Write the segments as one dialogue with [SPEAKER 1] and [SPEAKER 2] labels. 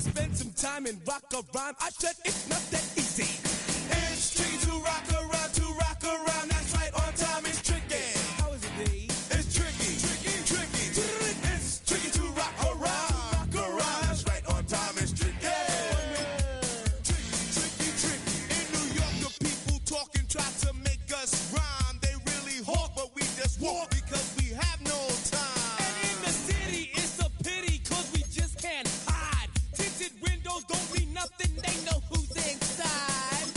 [SPEAKER 1] spend some time and rock a rhyme. I said it's not that easy. It's tricky to rock around, to rock around. That's right, on time is tricky. How is it, D? It's tricky, tricky, tricky. It's tricky to rock around, That's right, on time is tricky. Tricky, tricky, tricky. In New York, the people talking try to make us rhyme. They really hawk, but we just walk because we have no time. And in the city, it's a pity, cause we just can't hide. Tinted windows don't mean nothing, they know who's inside.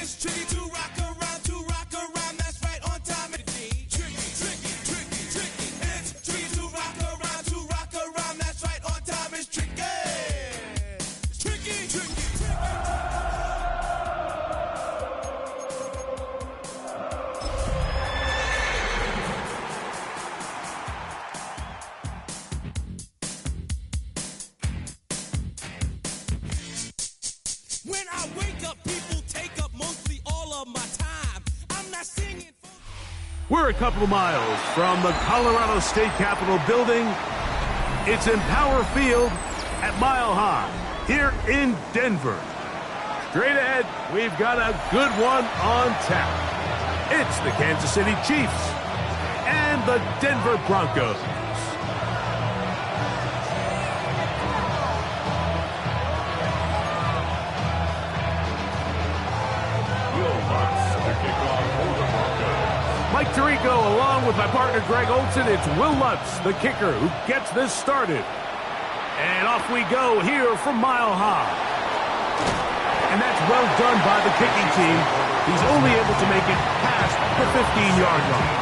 [SPEAKER 1] It's tricky to rock around, that's right, on time. Tricky, tricky, tricky, tricky. It's tricky to rock around, that's right, on time. It's tricky. It's tricky, tricky, tricky. When I wake up, people take up mostly all of my time. I'm not singing for...
[SPEAKER 2] We're a couple of miles from the Colorado State Capitol building. It's in Power Field at Mile High here in Denver. Straight ahead, we've got a good one on tap. It's the Kansas City Chiefs and the Denver Broncos. Mike Tirico, along with my partner Greg Olson, it's Will Lutz, the kicker, who gets this started. And off we go here from Mile High. And that's well done by the kicking team. He's only able to make it past the 15-yard line.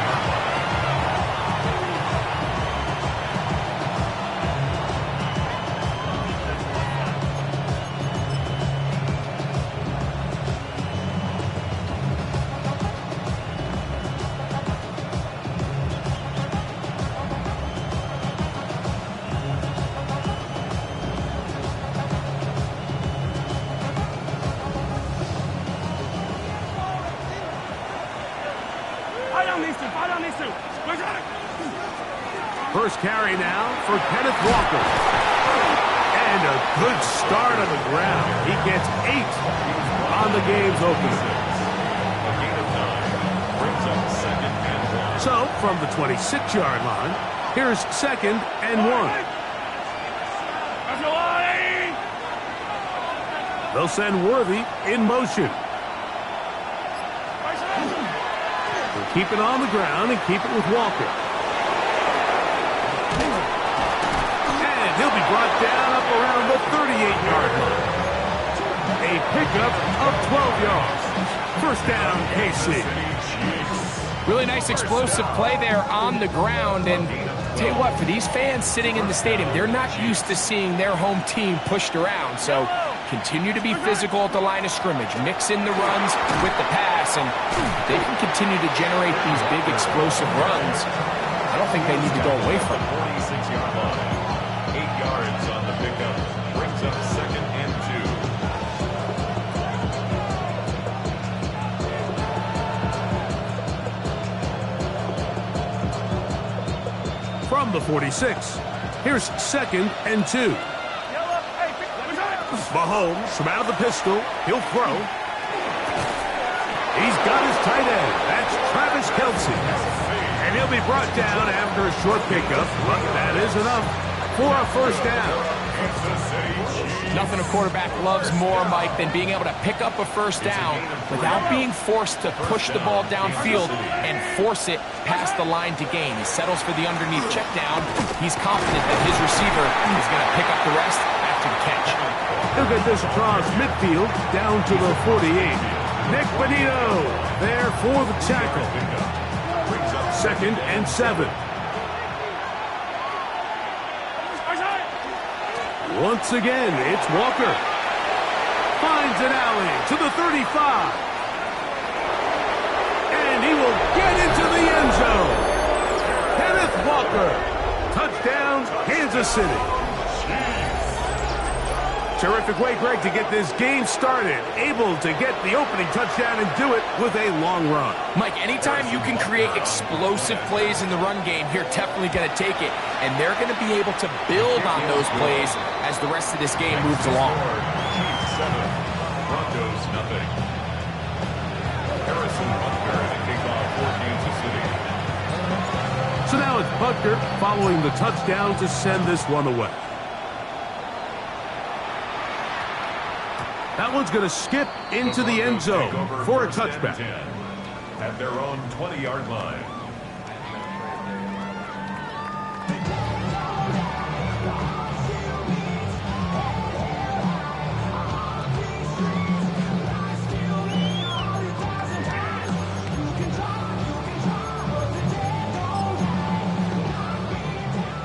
[SPEAKER 2] First carry now for Kenneth Walker. And a good start on the ground. He gets 8 on the game's opener. So, from the 26-yard line, here's 2nd and 1. They'll send Worthy in motion. They'll keep it on the ground and keep it with Walker. He'll be brought down up around the 38-yard line. A pickup of 12 yards. First down, KC.
[SPEAKER 3] Really nice explosive play there on the ground. And tell you what, for these fans sitting in the stadium, they're not used to seeing their home team pushed around. So continue to be physical at the line of scrimmage. Mix in the runs with the pass, and they can continue to generate these big explosive runs. I don't think they need to go away from it.
[SPEAKER 4] 46-yard line. 8 yards on the pickup. Brings up 2nd and
[SPEAKER 2] 2. From the 46, here's 2nd and 2. Mahomes from out of the pistol. He'll throw. He's got his tight end. That's Travis Kelce. And he'll be brought down after a short pickup, but that is enough for a first down.
[SPEAKER 3] Nothing a quarterback loves more, Mike, than being able to pick up a first down without being forced to push the ball downfield and force it past the line to gain. He settles for the underneath check down. He's confident that his receiver is going to pick up the rest after the catch.
[SPEAKER 2] He'll get this across midfield down to the 48. Nick Bonito there for the tackle. 2nd and 7. Once again, it's Walker. Finds an alley to the 35. And he will get into the end zone. Kenneth Walker. Touchdown, Kansas City. Terrific way, Greg, to get this game started. Able to get the opening touchdown and do it with a long run.
[SPEAKER 3] Mike, anytime you can create explosive plays in the run game, you're definitely going to take it. And they're going to be able to build on those plays as the rest of this game moves along.
[SPEAKER 4] Chiefs 7, Broncos nothing. Harrison Butker to kick off for Kansas City.
[SPEAKER 2] So now it's Butker following the touchdown to send this one away. That one's going to skip into the end zone for a touchback.
[SPEAKER 4] At their own 20-yard line.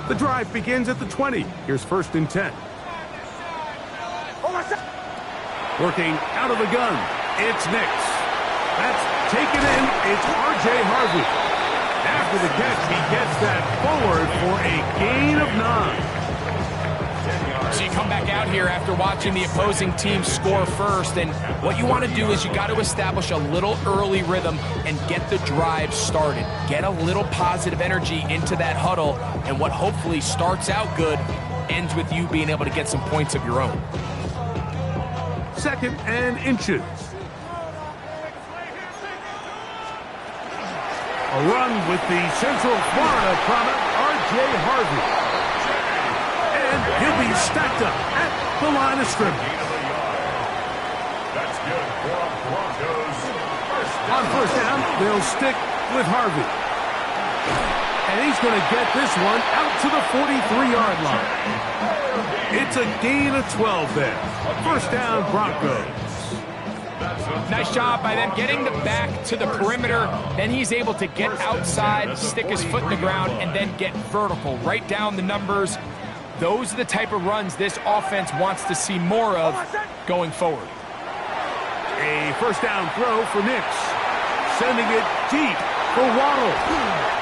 [SPEAKER 2] The drive begins at the 20. Here's 1st and 10. Working out of the gun, it's Nix. That's taken in, it's R.J. Harvey. After the catch, he gets that forward for a gain of 9.
[SPEAKER 3] So you come back out here after watching the opposing team score first, and what you want to do is you got to establish a little early rhythm and get the drive started. Get a little positive energy into that huddle, and what hopefully starts out good ends with you being able to get some points of your own.
[SPEAKER 2] 2nd and inches. A run with the Central Florida product, R.J. Harvey. And he'll be stacked up at the line of scrimmage.
[SPEAKER 4] That's good for Broncos.
[SPEAKER 2] On 1st down, they'll stick with Harvey. And he's going to get this one out to the 43-yard line. It's a gain of 12 there. 1st down, Broncos.
[SPEAKER 3] Nice job by them getting the back to the perimeter. Then he's able to get outside, stick his foot in the ground, and then get vertical. Right down the numbers. Those are the type of runs this offense wants to see more of going forward.
[SPEAKER 2] A 1st down throw for Nix. Sending it deep for Waddle.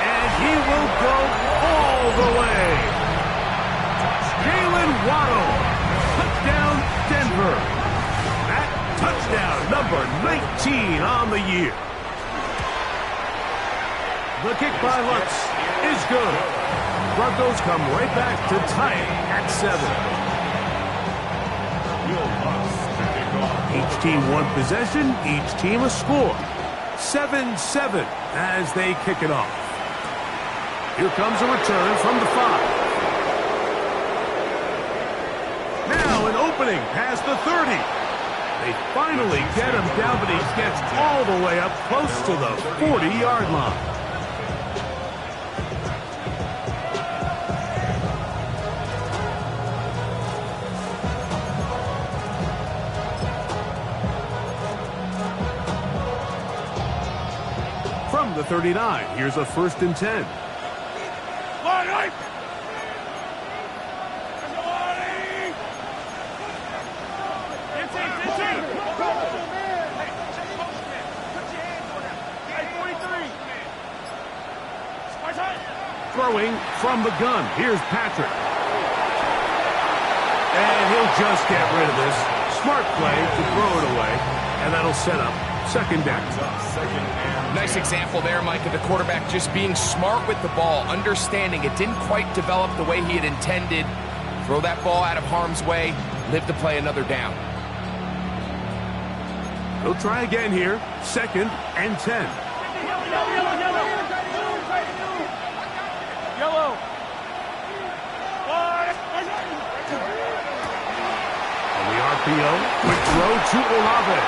[SPEAKER 2] And he will go all the way. Jalen Waddle. Touchdown, Denver. That touchdown, number 19 on the year. The kick by Lutz is good. Broncos come right back to tie it at 7. Each team one possession, each team a score. 7-7 as they kick it off. Here comes a return from the 5. Now an opening past the 30. They finally get him down, but he gets all the way up close to the 40-yard line. From the 39, here's a 1st and 10. Throwing from the gun. Here's Patrick. And he'll just get rid of this. Smart play to throw it away. And that'll set up 2nd down.
[SPEAKER 3] Nice example there, Mike, of the quarterback just being smart with the ball, understanding it didn't quite develop the way he had intended. Throw that ball out of harm's way, live to play another down.
[SPEAKER 2] He'll try again here. 2nd and 10.
[SPEAKER 1] Yellow.
[SPEAKER 2] On the RPO, quick throw to Olave.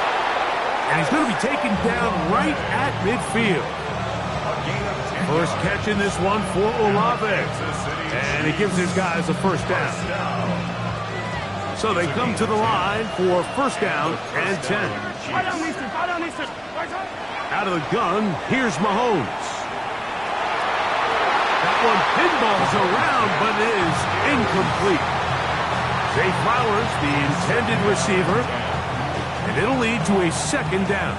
[SPEAKER 2] And he's going to be taken down right at midfield. First catch in this one for Olave. And he gives his guys a 1st down. So they come to the line for 1st down and 10. Out of the gun, here's Mahomes. That one pinballs around, but is incomplete. Zay Flowers, the intended receiver, and it'll lead to a 2nd down.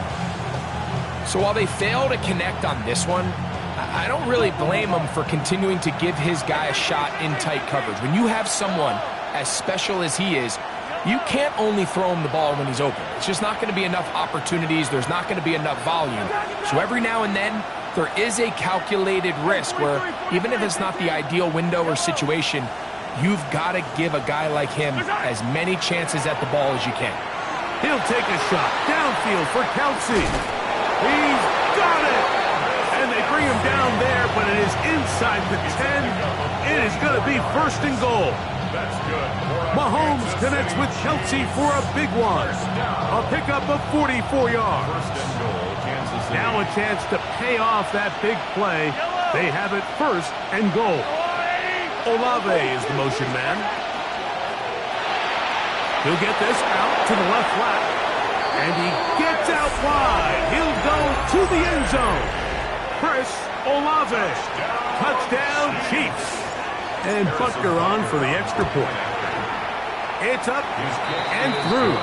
[SPEAKER 3] So while they fail to connect on this one, I don't really blame him for continuing to give his guy a shot in tight coverage. When you have someone as special as he is, you can't only throw him the ball when he's open. It's just not going to be enough opportunities. There's not going to be enough volume. So every now and then, there is a calculated risk where even if it's not the ideal window or situation, you've got to give a guy like him as many chances at the ball as you can.
[SPEAKER 2] He'll take a shot downfield for Kelsey. He's got it! And they bring him down there, but it is inside the 10. It is going to be 1st and goal.
[SPEAKER 4] That's good.
[SPEAKER 2] Mahomes connects with Kelsey for a big one. A pickup of 44 yards.
[SPEAKER 4] First and goal, Kansas City.
[SPEAKER 2] Now a chance to pay off that big play. They have it 1st and goal. Olave is the motion man. He'll get this out to the left flat. And he gets out wide. He'll go to the end zone. Chris Olave. Touchdown, Chiefs. And Butker on for the extra point. It's up and through.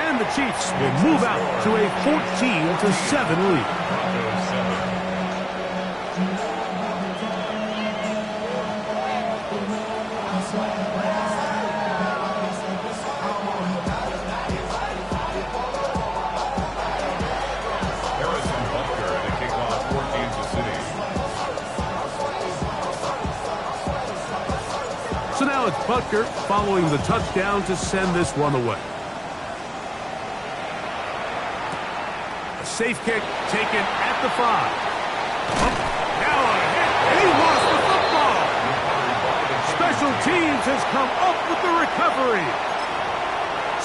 [SPEAKER 2] And the Chiefs will move out to a 14-7 lead.
[SPEAKER 4] Broncos 7.
[SPEAKER 2] So now it's Butker following the touchdown to send this one away. A safe kick taken at the 5. Oh, now a hit, and he lost the football. Special teams has come up with the recovery.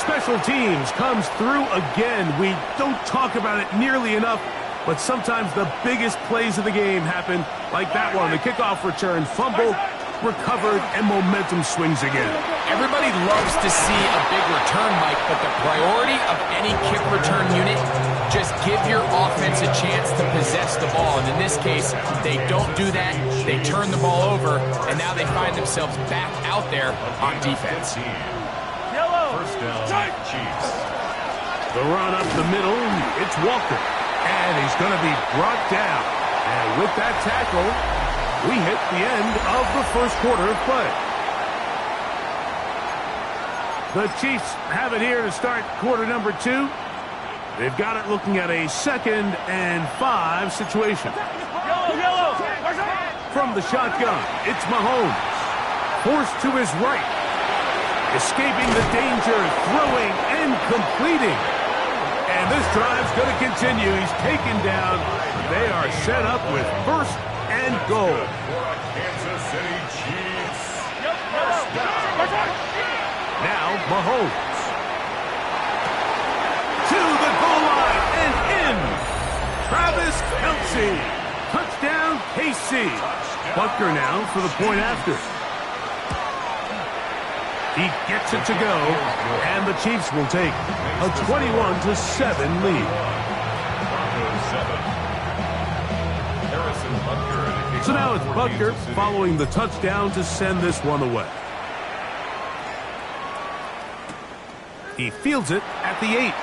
[SPEAKER 2] Special teams comes through again. We don't talk about it nearly enough, but sometimes the biggest plays of the game happen like that one. The kickoff return, fumble, recovered, and momentum swings again.
[SPEAKER 3] Everybody loves to see a big return, Mike, but the priority of any kick return unit, just give your offense a chance to possess the ball. And in this case, they don't do that. They turn the ball over, and now they find themselves back out there on defense.
[SPEAKER 4] First down, Chiefs.
[SPEAKER 2] The run up the middle, it's Walker. And he's going to be brought down. And with that tackle, we hit the end of the first quarter of play. The Chiefs have it here to start quarter number 2. They've got it looking at a 2nd and 5 situation. From the shotgun, it's Mahomes. Forced to his right. Escaping the danger, throwing and completing. And this drive's going to continue. He's taken down. They are set up with 1st and goal.
[SPEAKER 4] Kansas City Chiefs.
[SPEAKER 2] Now Mahomes. To the goal line and in. Travis Kelsey. Touchdown, KC. Butker now for the point after. He gets it to go, and the Chiefs will take a 21-7 lead.
[SPEAKER 4] Broncos 7. Harrison Butker.
[SPEAKER 2] So now it's Butker following the touchdown to send this one away. He fields it at the 8.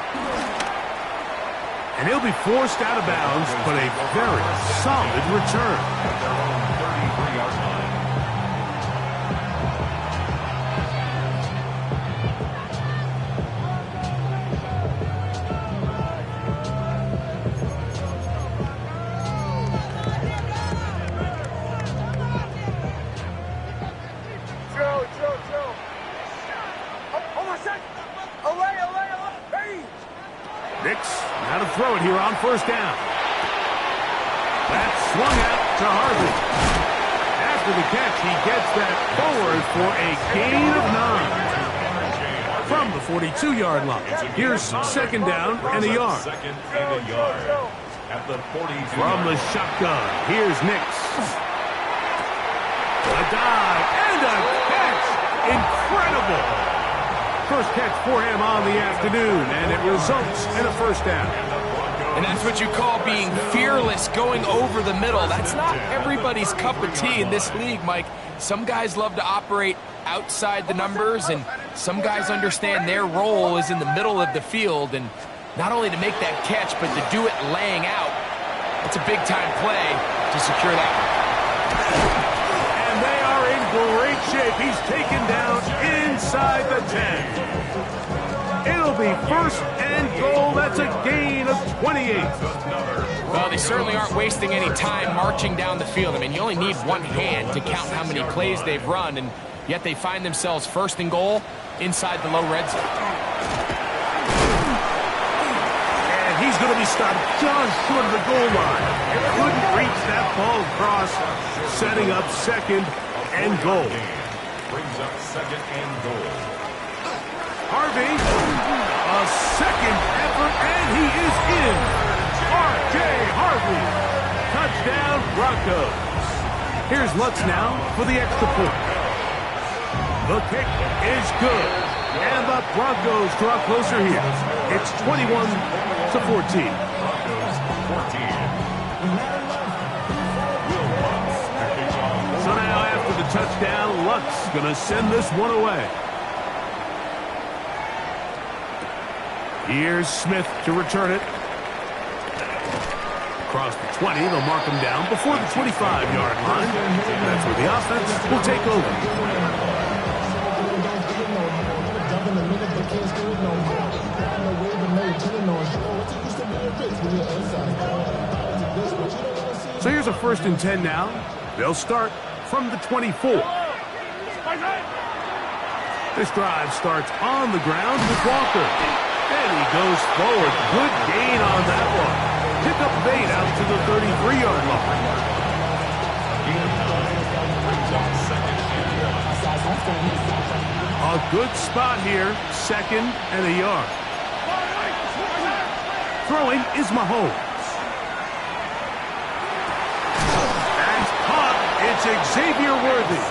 [SPEAKER 2] And he'll be forced out of bounds, but a very solid return.
[SPEAKER 4] At their own 33-yard line.
[SPEAKER 2] Now to throw it here on 1st down. That's swung out to Harvey. After the catch, he gets that forward for a gain of 9. From the 42-yard line. Here's 2nd down and a yard.
[SPEAKER 4] 2nd and a yard. At the 42.
[SPEAKER 2] From the shotgun, here's Nix. A dive and a catch. Incredible. First catch for him on the afternoon, and it results in a 1st down.
[SPEAKER 3] And that's what you call being fearless, going over the middle. That's not everybody's cup of tea in this league, Mike. Some guys love to operate outside the numbers, and some guys understand their role is in the middle of the field, and not only to make that catch, but to do it laying out. It's a big-time play to secure that one.
[SPEAKER 2] And they are in great shape. He's taken down inside the 10. It'll be 1st and goal. That's a gain of 28.
[SPEAKER 3] Well, they certainly aren't wasting any time marching down the field. I mean, you only need one hand to count how many plays they've run, and yet they find themselves first and goal inside the low red zone.
[SPEAKER 2] And he's going to be stopped just short of the goal line. Couldn't reach that ball across, setting up second and goal.
[SPEAKER 4] Brings up second and goal.
[SPEAKER 2] Harvey, a second effort, and he is in. R.J. Harvey, touchdown Broncos. Here's Lutz now for the extra point. The kick is good, and the Broncos draw closer here. It's 21-14. So now after the touchdown, Lutz going to send this one away. Here's Smith to return it. Across the 20, they'll mark him down before the 25-yard line. That's where the offense will take over. So here's a 1st and 10 now. They'll start from the 24. This drive starts on the ground with Walker. And he goes forward. Good gain on that one. Pick up bait out to the 33-yard line. A good spot here. 2nd and a yard. Throwing is Mahomes. That's caught. It's Xavier Worthy.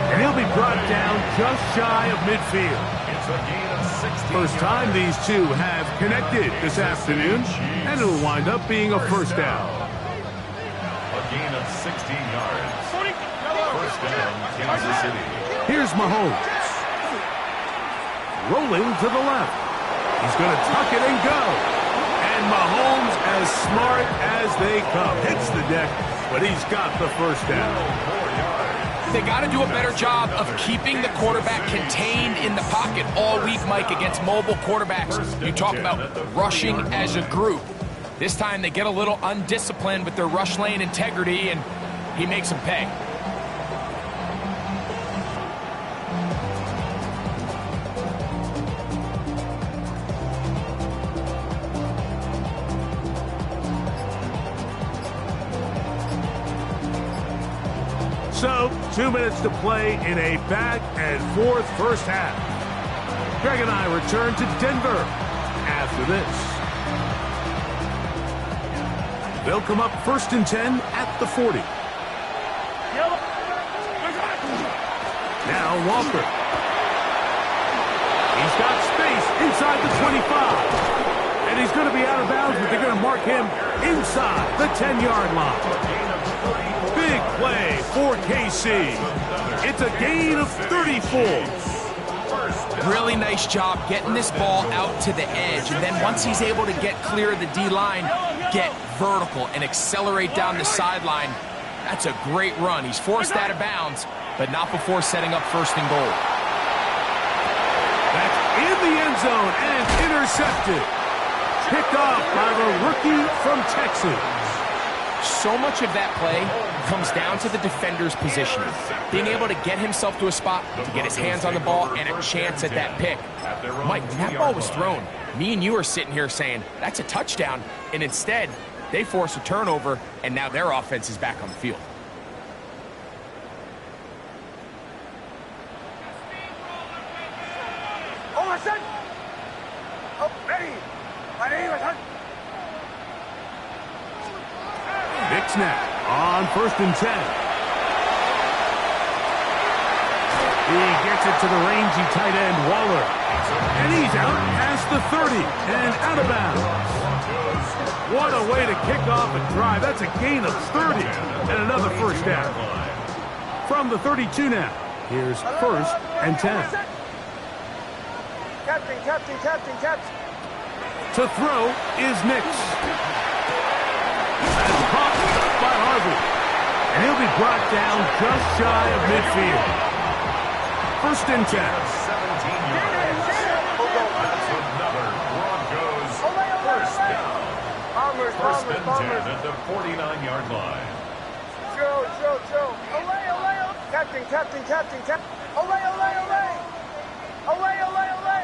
[SPEAKER 2] And he'll be brought down just shy of midfield.
[SPEAKER 4] It's a gain of 16
[SPEAKER 2] First time these two have connected this afternoon, and it'll wind up being a first down.
[SPEAKER 4] A gain of 16 yards. First down, Kansas City.
[SPEAKER 2] Here's Mahomes. Rolling to the left. He's going to tuck it and go. And Mahomes, as smart as they come, hits the deck, but he's got the first down.
[SPEAKER 4] 4 yards.
[SPEAKER 3] They got to do a better job of keeping the quarterback contained in the pocket all week, Mike, against mobile quarterbacks. You talk about rushing as a group. This time they get a little undisciplined with their rush lane integrity, and he makes them pay.
[SPEAKER 2] So, 2 minutes to play in a back-and-forth first half. Greg and I return to Denver after this. They'll come up 1st and 10 at the 40. Now Walker. He's got space inside the 25. And he's going to be out of bounds, but they're going to mark him inside the 10-yard line. Big play for KC. It's a gain of 34.
[SPEAKER 3] Really nice job getting this ball out to the edge. And then once he's able to get clear of the D-line, get vertical and accelerate down the sideline. That's a great run. He's forced out of bounds, but not before setting up 1st and goal.
[SPEAKER 2] That's in the end zone and intercepted. Picked off by the rookie from Texas.
[SPEAKER 3] So much of that play comes down to the defender's positioning. Being able to get himself to a spot, to get his hands on the ball, and a chance at that pick. Mike, when that ball was thrown, me and you are sitting here saying, that's a touchdown. And instead, they force a turnover, and now their offense is back on the field.
[SPEAKER 5] Oh, my son! Oh, ready! Ready, my son!
[SPEAKER 2] Big snap on 1st and 10. He gets it to the rangy tight end, Waller. And he's out past the 30 and out of bounds. What a way to kick off a drive. That's a gain of 30 and another first down. From the 32 now, here's 1st and 10.
[SPEAKER 5] Captain.
[SPEAKER 2] To throw is Nix. That's caught by Harvey. And he'll be brought down just shy of midfield. 1st and 10. 17
[SPEAKER 4] yards. That's another Broncos first down. First and 10 at the 49-yard line.
[SPEAKER 5] Joe. Captain. Olay, olay, olay! Olay, olay, olay!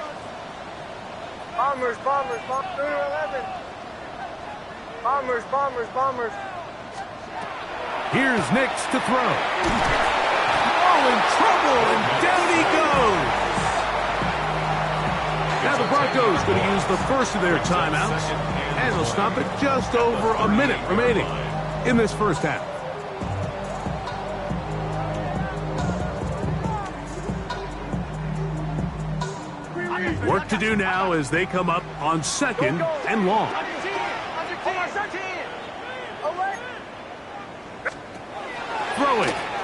[SPEAKER 5] Bombers, bombers, bombers, 11. Bombers, bombers, bombers.
[SPEAKER 2] Here's Nix to throw. Oh, in trouble, and down he goes. Now the Broncos going to use the first of their timeouts, and they'll stop it just over a minute remaining in this first half. Work to do now as they come up on 2nd and long. Throwing.